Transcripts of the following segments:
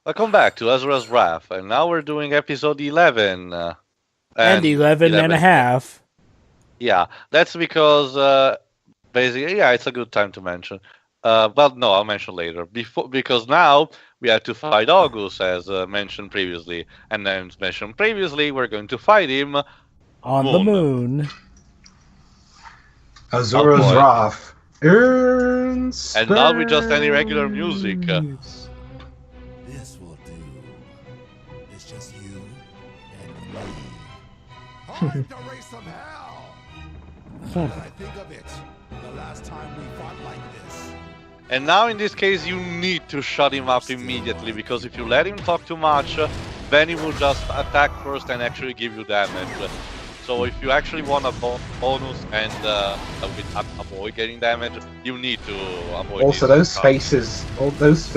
Welcome back to Asura's Wrath, and now we're doing episode 11. And 11 and a half. Yeah, that's because, basically, yeah, it's a good time to mention. Well, no, I'll mention later. Because now we have to fight Augus, as mentioned previously. And then, mentioned previously, we're going to fight him on the moon. Asura's Wrath. And not with just any regular music. This will do. It's just you and me. Time to raise some hell. When I think of it, the last time we fought like this. And now, in this case, you need to shut him up immediately, because if you let him talk too much, then he will just attack first and actually give you damage. So if you actually want a bonus and avoid getting damage, you need to avoid. Also, those faces, all those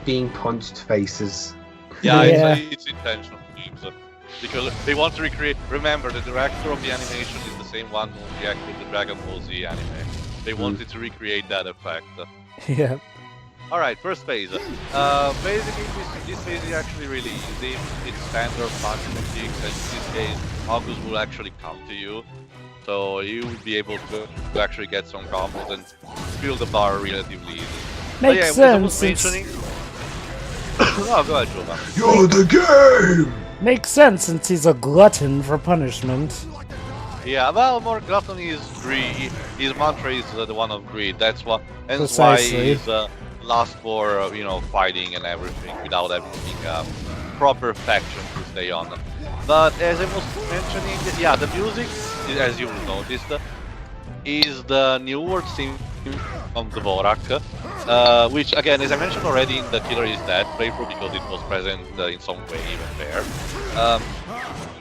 being punched faces. Yeah, it's intentional, because they want to recreate. Remember, the director of the animation is the same one who reacted to the Dragon Ball Z anime. They wanted to recreate that effect. Yeah. Alright, first phase. Basically, this phase is actually really easy. It's standard punch techniques, and in this case, Augus will actually come to you. So you will be able to actually get some combos and fill the bar relatively easy. Makes sense. Oh, go ahead, Jova. You're the game! Makes sense since he's a glutton for punishment. Yeah, well, more gluttony is greed. His mantra is the one of greed. That's why, and that's Precisely. why he's last for fighting and everything without having a proper faction to stay on. But as I was mentioning, yeah, the music, as you will notice, is the new word theme from the Vorak, which again, as I mentioned already in the Killer is Dead playthrough, because it was present in some way even there.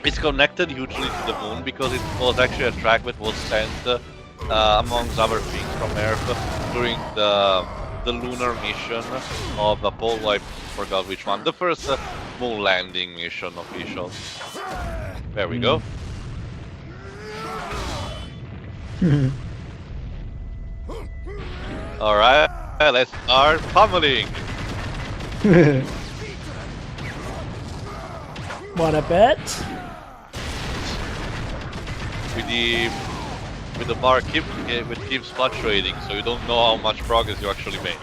It's connected hugely to the moon because it was actually a track that was sent, amongst other things, from Earth during the lunar mission of Apollo. I forgot which one. The first moon landing mission official. There we go. Alright, let's start pummeling. Wanna bet? With the bar keeps fluctuating, so you don't know how much progress you actually made.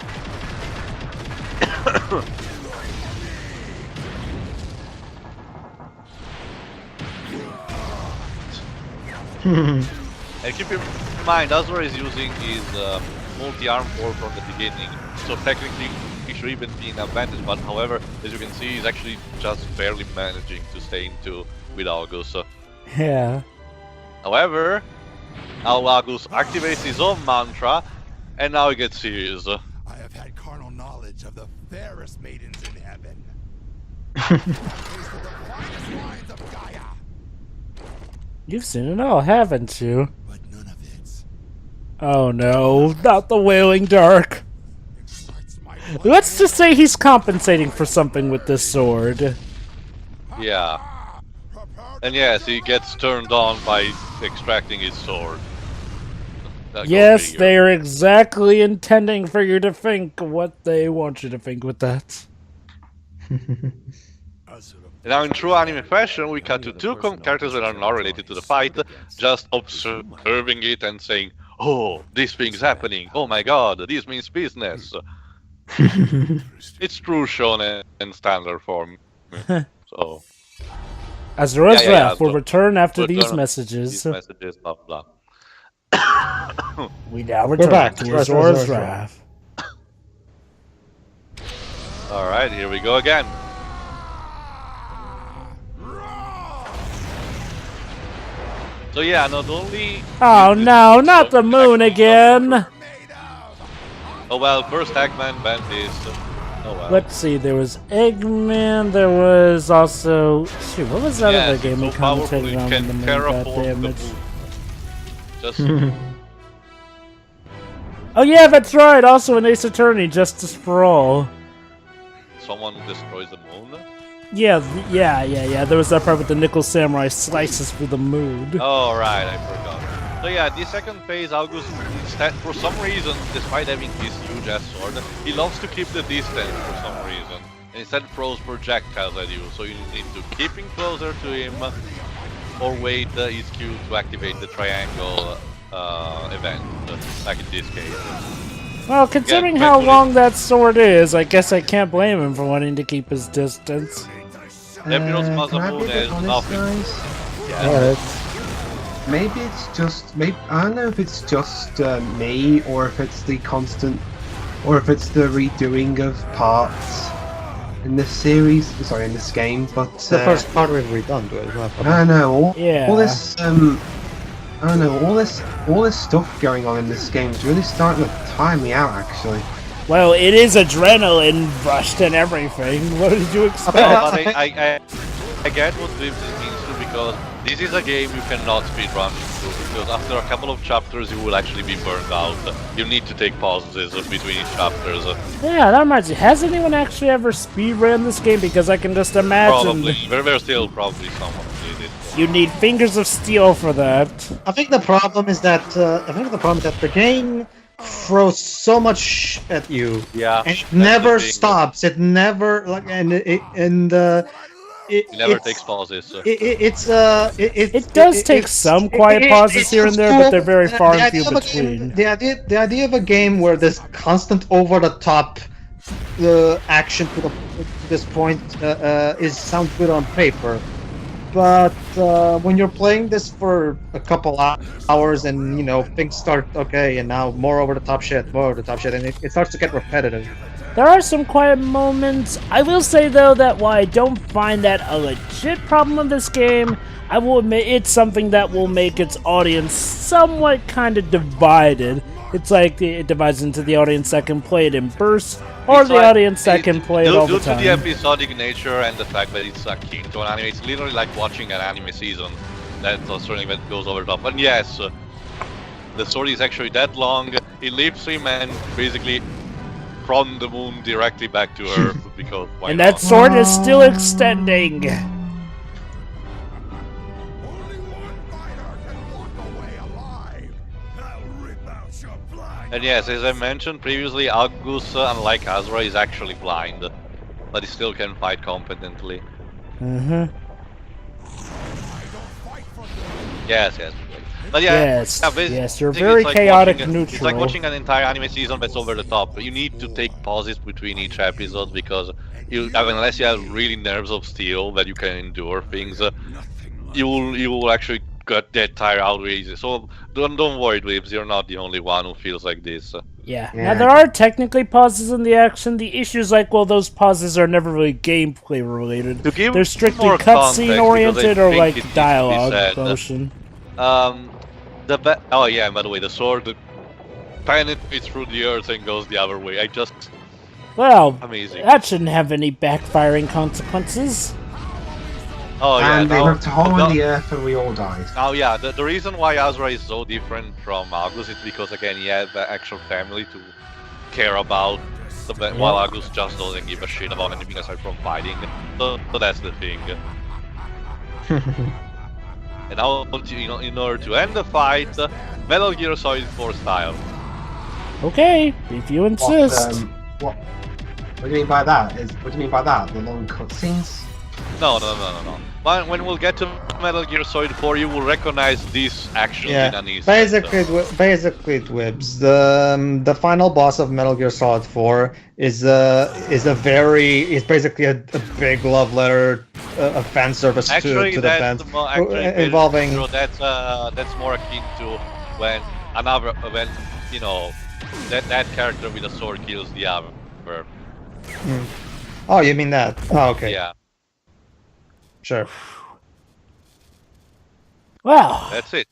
And keep in mind, Asura is using his multi-arm form from the beginning, so technically he should even be an advantage, but however, as you can see, he's actually just barely managing to stay into with Augus. Yeah. However, now Augus activates his own mantra, and now he gets serious. I have had carnal knowledge of the fairest maidens in heaven. You've seen it all, haven't you? But none of it. Oh no, not the Wailing Dark. Let's just say he's compensating for something with this sword. Yeah. And yes, he gets turned on by extracting his sword. Yes, they are exactly intending for you to think what they want you to think with that. Now, in true anime fashion, we cut to two characters that are not related to the fight, just observing it and saying, "Oh, this thing's happening. Oh my god, this means business." It's true shonen and standard form. So. Asura's Wrath will return after these messages. These messages, blah blah. We now return back to to Asura's Wrath. Alright, here we go again. So yeah, not only... Oh no, not the moon again! Oh well, first Eggman, then this. Oh well. Let's see, there was Eggman, there was also... Shoot, what was that other game we commentated on when the moon got damaged? Just... Oh yeah, that's right, also an Ace Attorney, Justice for All. Someone who destroys the moon? Yeah, there was that part with the Nickel Samurai slices through the moon. Oh right, I forgot. So yeah, the second phase, Augus, instead, for some reason, despite having this huge ass sword, he loves to keep the distance for some reason. and instead throws projectiles at you. So you need to keep him closer to him, or wait his Q to activate the triangle event, like in this case. Well, considering how long that sword is, I guess I can't blame him for wanting to keep his distance. Nephiro's can I Masamune be a bit has honest, nothing. guys? Yeah. Maybe it's just I don't know if it's just me or if it's the constant, or if it's the redoing of parts in this series. Sorry, in this game. But The first part we've redone to it. I don't know. Yeah. All this I don't know. All this stuff going on in this game is really starting to tire me out. Actually. Well, it is adrenaline rushed and everything. What did you expect? No, but I get what this means too, because this is a game you cannot speedrun into, because after a couple of chapters you will actually be burned out. You need to take pauses between each chapters. Yeah, that reminds me. Has anyone actually ever speedrun this game? Because I can just imagine Probably. There's still probably someone who did it. you need fingers of steel for that. I think the problem is that the game throws so much at you. Yeah. And it that's never the thing. stops. It never It never takes pauses. It does take some quiet pauses here and there, but they're very far and few between. The idea of a game where there's constant over-the-top action to this point sounds good on paper, but when you're playing this for a couple hours and things start and now more over-the-top shit, and it starts to get repetitive. There are some quiet moments. I will say, though, that while I don't find that a legit problem of this game, I will admit it's something that will make its audience somewhat kind of divided. It's like it divides into the audience that can play it in bursts, or It's the like- audience that can play it all the Due to the time. episodic nature and the fact that it's akin to an anime, it's literally like watching an anime season. That's a certain event goes over the top. And yes, the story is actually that long. It leaves him and basically from the moon directly back to Earth, because why And not? that sword is still extending. Only one fighter can walk away alive. I'll rip out your blind. And yes, as I mentioned previously, Augus, unlike Asura, is actually blind, but he still can fight competently. Mm-hmm. Yes. But yeah, Yes, yes, you're basically very it's like chaotic watching neutral. It's like watching an entire anime season that's over the top. You need to take pauses between each episode because unless you have really nerves of steel that you can endure things, you will actually get that tired out really easy. So don't worry, Dweebs, you're not the only one who feels like this. Yeah. Yeah. Now, there are technically pauses in the action. The issue is like, well, those pauses are never really gameplay related. To give They're strictly more context, cutscene because oriented I or think like it needs to be dialogue said, motion. Oh yeah, by the way, the sword penetrates through the earth and goes the other way. Well, Amazing. that shouldn't have any backfiring consequences. Oh yeah, And they now- ripped a hole now- in the earth and we all died. Now, yeah, the reason why Asura is so different from Augus is because, again, he has the actual family to care about, while Augus just doesn't give a shit about anything aside from fighting. So that's the thing. And now, in order to end the fight, Metal Gear Solid 4 style. Okay, if you insist. What do you mean by that? What do you mean by that? The long cutscenes? No. When we'll get to Metal Gear Solid 4, you will recognize these actions in an instant. Basically, Dwibs. The final boss of Metal Gear Solid 4 is basically a big love letter, a fan service Actually, to the fans, involving. That's more akin to when that character with a sword kills the other. Oh, you mean that? Oh, okay. Yeah, Sure. Wow. that's it.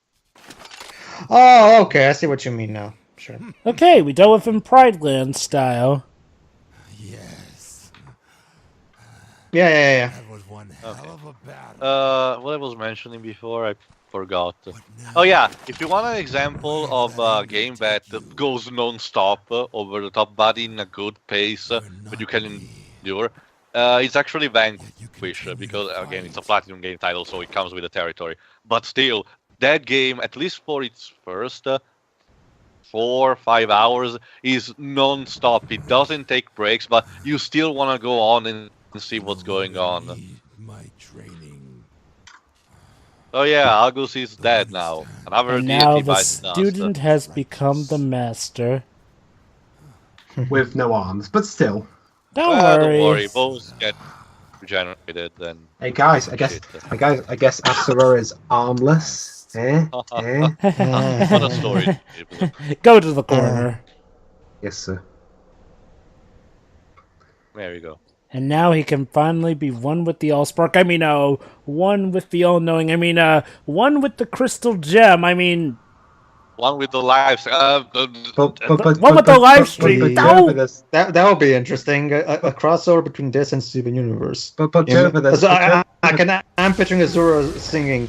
Oh, okay. I see what you mean now. Sure. Okay, we dealt with him Pride Land style. Yes, Yeah. that was one hell of a battle. What I was mentioning before, I forgot. Oh yeah, if you want an example of a game that goes non-stop, over the top, but in a good pace, but you can endure, it's actually Vanquish, because again, it's a Platinum game title, so it comes with the territory. But still, that game, at least for its first 4-5 hours is non-stop. It doesn't take breaks, but you still want to go on and see what's going on. My training. Oh yeah, Augus is dead now. Another And deity now the bites dust. student has become the master. With no arms, but still. Don't Well, worry. don't worry, both get regenerated then. Hey guys, I guess Asura is armless. What a story. Go to the corner. Yes, sir. There you go. And now he can finally be one with the Allspark. I mean, one with the All-Knowing. I mean, one with the Crystal Gem. I mean... One with the lives. One with the live stream. No! That would be interesting. A crossover between this and Steven Universe. But Joe, So I'm picturing Asura singing,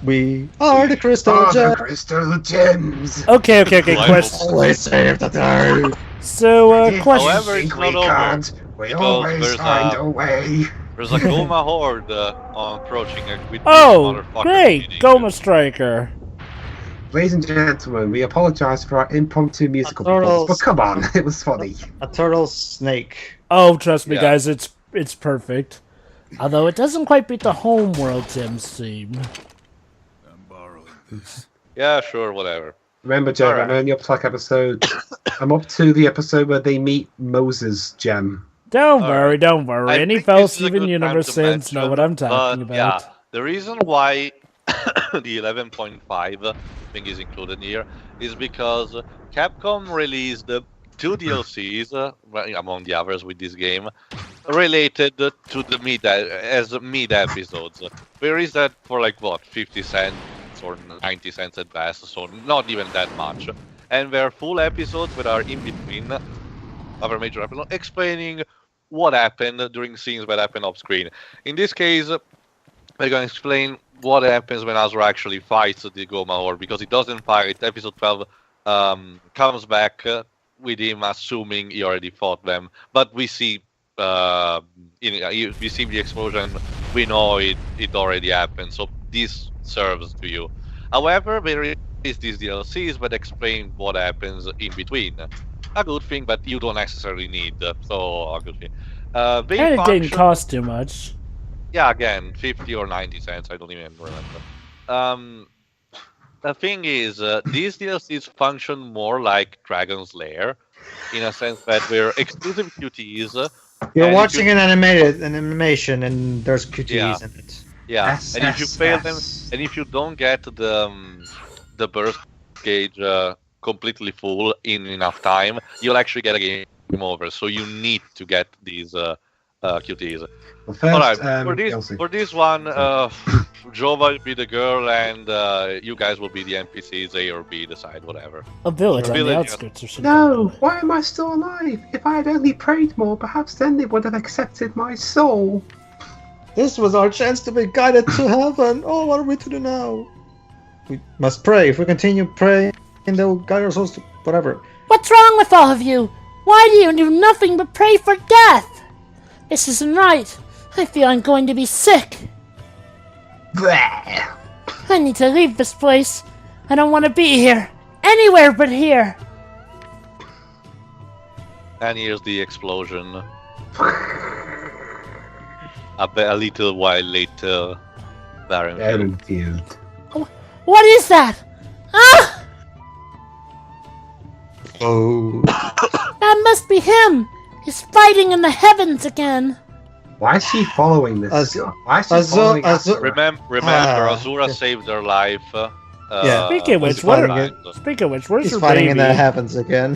"We are the Crystal Gems." Crystal Gems. Okay. Question. Always save the day. So, question. However, it's not over. We because always there's find a way. There's a Goma horde approaching it with Oh, this motherfucker great! meeting. Goma Striker. Ladies and gentlemen, we apologise for our impromptu musical performance, but come on, it was funny. A turtle snake. Oh, trust me, Yeah. guys, it's perfect. Although it doesn't quite beat the Homeworld Gems theme. I'm borrowing this. Yeah, sure, whatever. Remember, Joe, Alright. I'm only up to episode. I'm up to the episode where they meet Moses Gem. Don't Alright. worry. I Any think fellow this is a Steven good time Universe to fans know mention, what I'm talking but, about. Yeah, the reason why the 11.5 thing is included here is because Capcom released 2 DLCs, among the others with this game, related to the mid episodes. Where is that for like what, 50 cents or 90 cents at best, so not even that much. And there are full episodes that are in between other major episodes explaining what happened during scenes that happened off screen. In this case, we're going to explain what happens when Asura actually fights the Goma Horde, because he doesn't fight. Episode 12 comes back with him assuming he already fought them, but we see we see the explosion. We know it already happened, so this serves to you. However, there is these DLCs that explain what happens in between. A good thing, but you don't necessarily need. So a good thing. They And it didn't function- cost too much. Yeah, again, 50 or 90 cents, I don't even remember. The thing is, these DLCs function more like Dragon's Lair, in a sense that they're exclusive QTs. You're and if watching you- an animation, and there's QTEs Yeah. in it. Yeah, and if you fail them, and if you don't get the burst gauge completely full in enough time, you'll actually get a game over. So you need to get these QTs. Well, first, Alright, DLC. for this one, Joe will be the girl, and you guys will be the NPCs, A or B, decide, whatever. A village on the Village, outskirts or something. No, why am I still alive? If I had only prayed more, perhaps then they would have accepted my soul. This was our chance to be guided to heaven. Oh, what are we to do now? We must pray. If we continue praying, they'll guide our souls to whatever. What's wrong with all of you? Why do you do nothing but pray for death? This isn't right. I feel I'm going to be sick. Bleh. I need to leave this place. I don't want to be here. Anywhere but here. And here's the explosion. A little while later, Baron. Barenfield. What is that? Ah! Oh. That must be him. He's fighting in the heavens again. Why is she following this? Why is she Azu- following Azu- Asura? Remember, Ah. Asura saved their life. Yeah. Speaking of which, He's fighting where's He's her fighting baby? in the heavens again.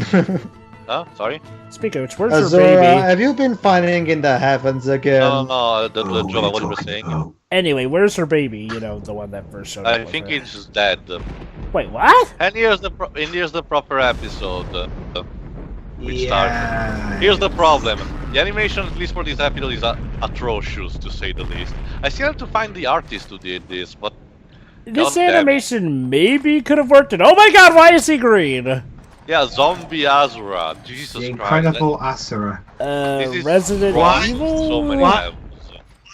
Huh? Sorry? Speaking of which, where's her Azura, baby? have you been fighting in the heavens again? No, the Oh, Jova, what what are you were talking saying? about? Anyway, where's her baby? You know, the one that first showed up. I with think her. it's dead. Wait, what? And here's the proper episode. Which Yeah. Here's the problem. The animation, at least for this episode, is atrocious, to say the least. I still have to find the artist who did this, but This God damn it. animation maybe could have worked. Oh my God! Why is he green? yeah, Zombie Asura. Jesus The Christ. incredible Asura. This is Resident wrong on Evil. so many What? levels.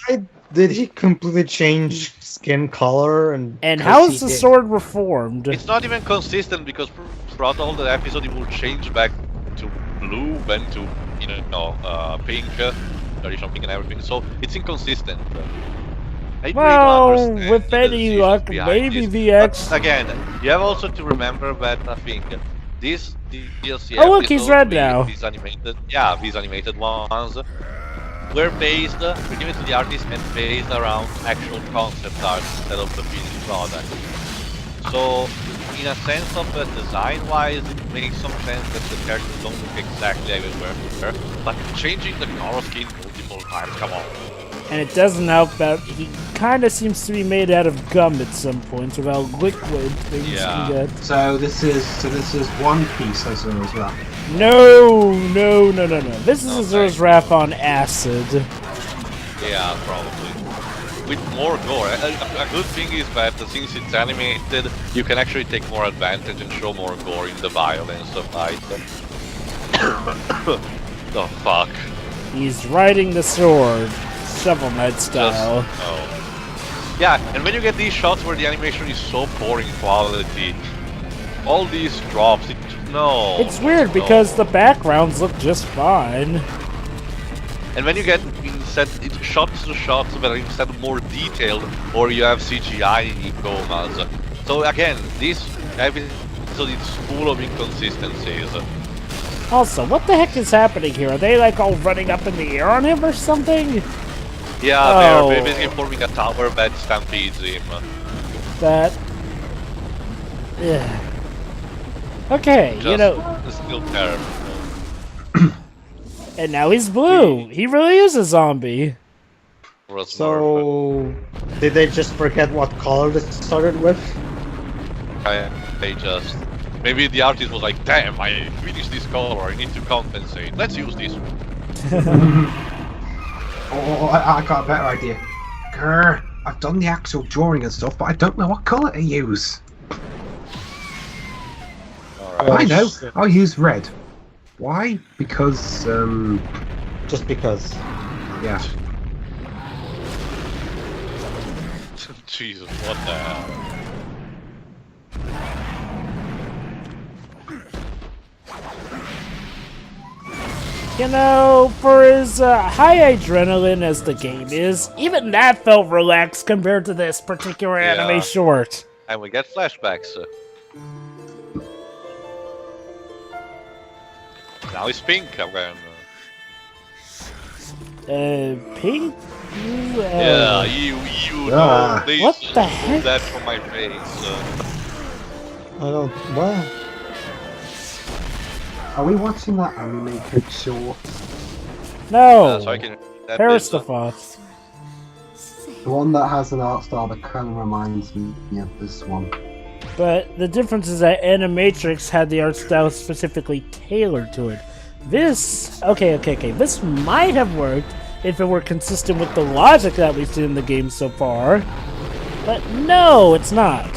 Why Did he completely change skin color and? And 'cause how he is the did. sword reformed? It's not even consistent because throughout all the episode it will change back to blue, then to pink, traditional pink and everything. So it's inconsistent. I really don't Well, understand with the any decisions luck, behind maybe this. the But X. again, you have also to remember that I think this DLC Oh, look, he's episodes red with now. these animated ones were given to the artist and based around actual concept art instead of the finished product. So, in a sense of design-wise, it makes some sense that the characters don't look exactly like they were, but changing the color scheme multiple times, come on. And it doesn't help that he kind of seems to be made out of gum at some points, or how liquid things Yeah. can get. So this is One Piece Asura's Wrath. No. This is No, Azura's thank Wrath on acid. Yeah, probably. With more gore. A good thing is that since it's animated, you can actually take more advantage and show more gore in the violence of fight. Oh fuck. He's riding the sword, Shovel Knight style. Oh. Yeah, and when you get these shots where the animation is so poor in quality, all these drops, It's weird because the backgrounds look just fine. And when you get shots to shots that are instead more detailed, or you have CGI comas. So again, this episode is full of inconsistencies. Also, what the heck is happening here? Are they like all running up in the air on him or something? Yeah, Oh. they're basically forming a tower that stampedes him. That... Yeah. Okay, It's still terrible. and now he's blue. He really is a zombie. For a Smurf. So, did they just forget what color this started with? They just... Maybe the artist was like, damn, I finished this color, I need to compensate. Let's use this one. I got a better idea. Grr, I've done the actual drawing and stuff, but I don't know what colour to use. I know. I'll use red. Why? Because Just because. yeah. Jesus, what the hell? For as high adrenaline as the game is, even that felt relaxed compared to this particular anime Yeah. short. And we get flashbacks. Now it's pink again. Pink? Yeah, you Ah. know, please What the remove heck? that from my face. I don't. What? Are we watching that animated short? No. So I can. That Paris is, the Fox. The one that has an art style that kind of reminds me of this one. But the difference is that Animatrix had the art style specifically tailored to it. This, okay, this might have worked if it were consistent with the logic that we've seen in the game so far. But no, it's not.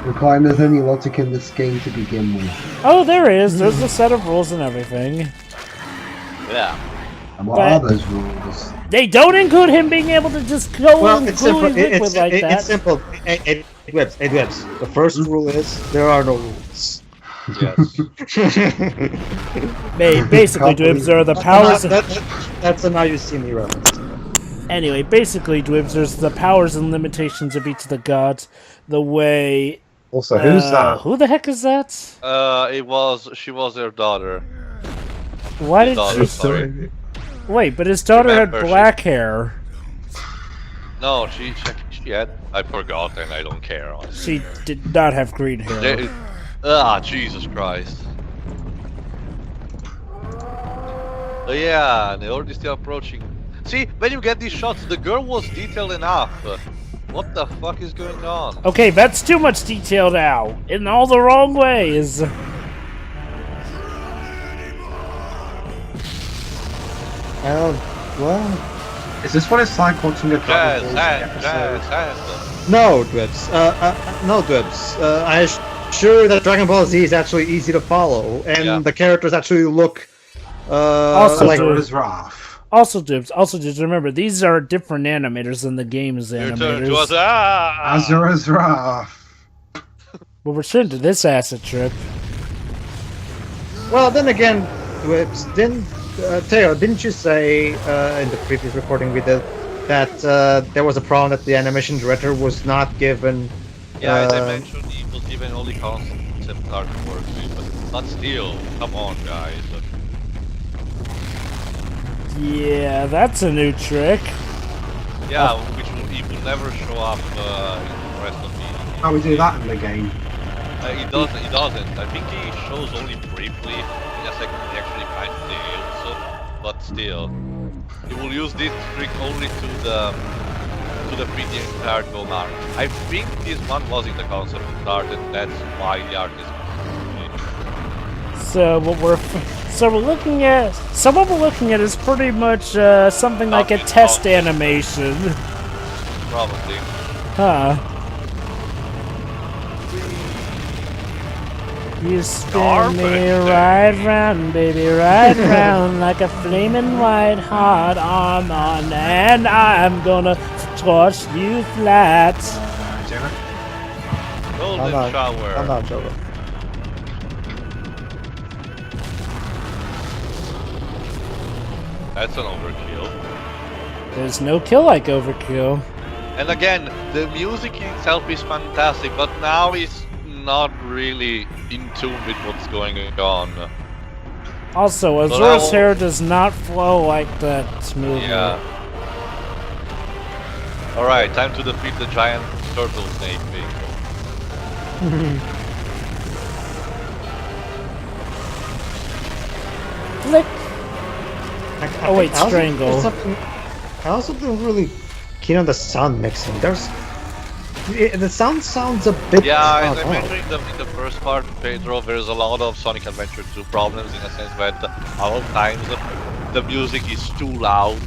Implying there's any logic in this game to begin with. Oh, there is. There's a set of rules and everything. yeah. And what But- are those rules? They don't include him being able to just go Well, in it's simple. gluey liquid like that. It's simple. Eight webs. The first rule is there are no rules. Yes. Basically, to observe the powers. That's a now you see me reference. Anyway, basically, to observe the powers and limitations of each of the gods, the way. Also, who's that? Who the heck is that? She was her daughter. Why did Daughter, she? sorry. Wait, but his daughter had Remember, black hair. No, she had. I forgot, and I don't care. Honestly. She did not have green hair. Jesus Christ. Oh yeah, the order is still approaching. See, when you get these shots, the girl was detailed enough. What the fuck is going on? Okay, that's too much detail now, in all the wrong ways. Well, Is this what it's like watching a Dragon Ball Z episode? Jazz. no, Dwibs. No, Dwibs. I'm sure that Dragon Ball Z is actually easy to follow, and Yeah. the characters actually look Also, like Dwibs. Asura's Wrath. Also, just remember, these are different animators than the game's Your turn to us. animators. Asura's Wrath. We'll return to this acid trip. Well, then again, Theo, didn't you say in the previous recording we did that there was a problem that the animation director was not given? Yeah, as I mentioned, he was given only concept art to work with, but still, come on, guys. Yeah, that's a new trick. Yeah, which he will never show up in the rest of the. How we do that in the game? He doesn't. I think he shows only briefly in a second he actually finds the hills, but still. He will use this trick only to the pretty entire gold art. I think this one was in the concept art and that's why the art is So what we're looking at. So what we're looking at is pretty much something like a test animation. probably. Huh. You spin me Garbage right round, baby, right round like a flaming white hot arm on, and I'm gonna toss you flat. Golden shower. I'm not joking. That's an overkill. There's no kill like overkill. And again, the music itself is fantastic, but now it's not really in tune with what's going on. Also, So Azura's now- hair does not flow like that smoothly. Yeah. Alright, time to defeat the giant turtle snake thing. Flick. Oh, wait, I also- strangle. I also don't really keen on the sound mixing. The sound sounds a bit. Yeah, as I odd. mentioned in the first part, Pedro, there's a lot of Sonic Adventure 2 problems in a sense that a lot of times the music is too loud,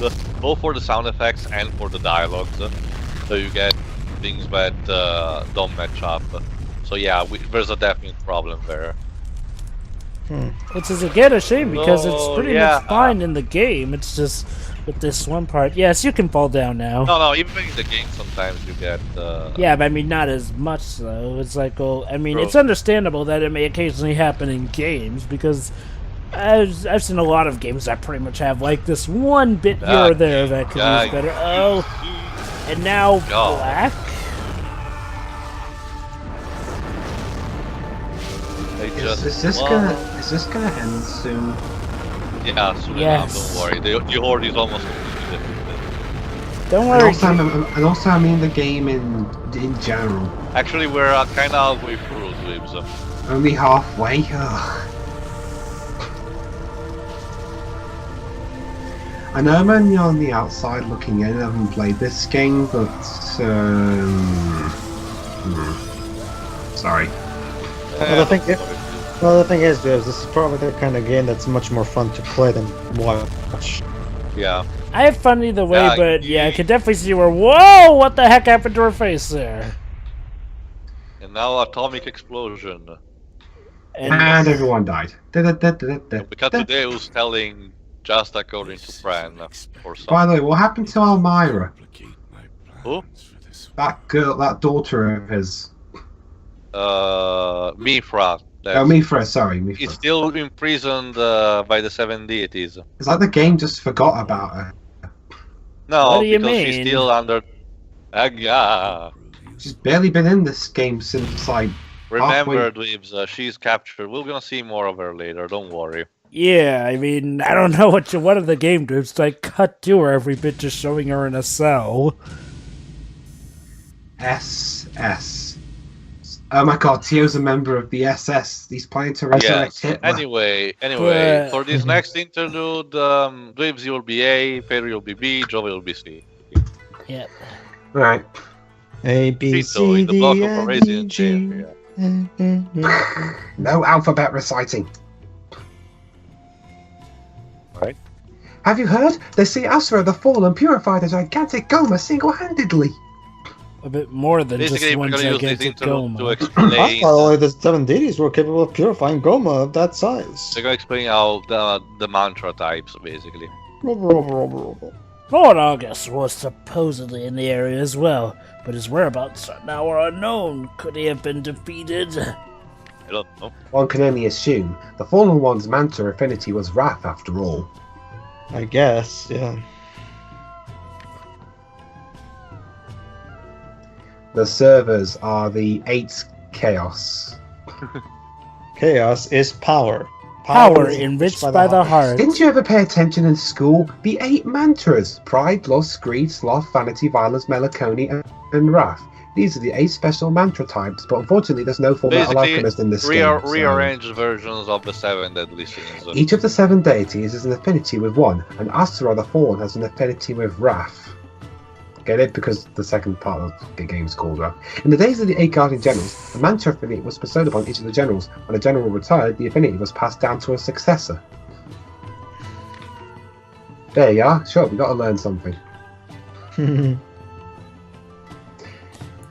both for the sound effects and for the dialogues. So you get things that don't match up. So yeah, there's a definite problem there. Which is again a shame because it's So, pretty yeah, much fine in the game. It's just with this one part. Yes, you can fall down now. No, even in the game sometimes you get... Yeah, but I mean not as much though. It's like, well, I mean, True. it's understandable that it may occasionally happen in games because I've seen a lot of games that pretty much have like this one bit here or there that could use better. Oh, and now Oh. black. They Is just... this well, gonna end soon? Yeah, soon Yes. enough, don't worry. The horde is almost completely defeated. Don't And worry. also, I mean the game in general. Actually, we're kind of halfway through, Dibs. Only halfway. Ugh. I know I'm only on the outside looking in. I haven't played this game, but sorry. Well, the thing is, this is probably the kind of game that's much more fun to play than watch. Yeah. I have fun either way, Yeah, but yeah, I can definitely see where. Whoa! What the heck happened to her face there? And now atomic explosion. And everyone died. Because today was telling just according to Fran or By something. the way, what happened to Elmira? Who? That girl, that daughter of his. Mifra. Oh, Mifra, sorry, He's Mifra. still imprisoned by the 7 deities. It's like the game just forgot about her. No, What do you because mean? she's still under... yeah. She's barely been in this game since like. Remember, Dweebs, she's captured. We're gonna see more of her later, don't worry. Yeah, I mean, I don't know what of the game do. It's like cut to her every bit just showing her in a cell. SS. Oh my god, Tio's a member of the SS. He's planning to resurrect Yes. Hitler. Anyway, But- for this next interlude, Dweebs, you'll be A, Pedro, you'll be B, Joe will be C. Yep. Right. A, B, Tito in C, the block D, of a F, raisin E, G. chair. No alphabet reciting. Right. Have you heard? They see Asura the Fallen purify the gigantic Goma single-handedly. A bit more than Basically, just we're one gonna use this gigantic interlude to Goma. I explain. thought only the 7 deities were capable of purifying Goma of that size. They're gonna explain how the mantra types, basically. Lord Augus was supposedly in the area as well, but his whereabouts now are unknown. Could he have been defeated? I don't know. One can only assume the Fallen One's Manta affinity was Wrath after all. I guess, yeah. The servers are the 8 Chaos. Chaos is power. Power is enriched by the heart. Didn't you ever pay attention in school? The 8 mantras: Pride, Lust, Greed, Sloth, Vanity, Violence, Melancholy, and Wrath. These are the 8 special mantra types, but unfortunately there's no Full Metal Alchemist in this game. So Rearranged versions of the 7 deadly sins. each of the 7 deities has an affinity with one, and Asura the Fallen has an affinity with Wrath. Get it? Because the second part of the game is called Wrath. In the days of the 8 Guardian Generals, the mantra affinity was bestowed upon each of the generals. When a general retired, the affinity was passed down to a successor. There you are. Sure, we got to learn something.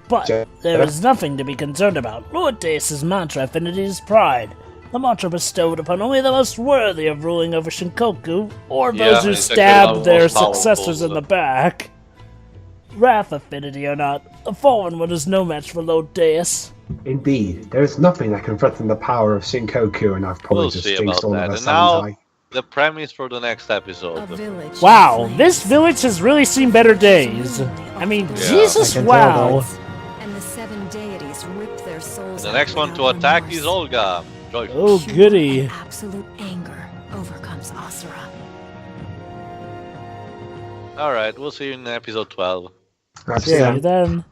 But there is nothing to be concerned about. Lord Deus's mantra affinity is pride. The mantra bestowed upon only the most worthy of ruling over Shinkoku, or those who it's actually stab the their most powerful, successors in so- the back. Wrath affinity or not, the Fallen One is no match for Lord Deus. Indeed, there is nothing that can threaten the power of Shinkoku, and I've probably We'll just see jinxed about all that. of And us. now, the premise for the next episode. A village Wow, in this flames. village has really seen better days. I mean, Yeah. Jesus, I can tell wow. that. And the 7 deities rip their souls The out next one to without attack remorse. is Olga. Joyful. Oh, Pure goody. and absolute anger overcomes Asura. Alright, we'll see you in episode 12. I've See Yeah. you then.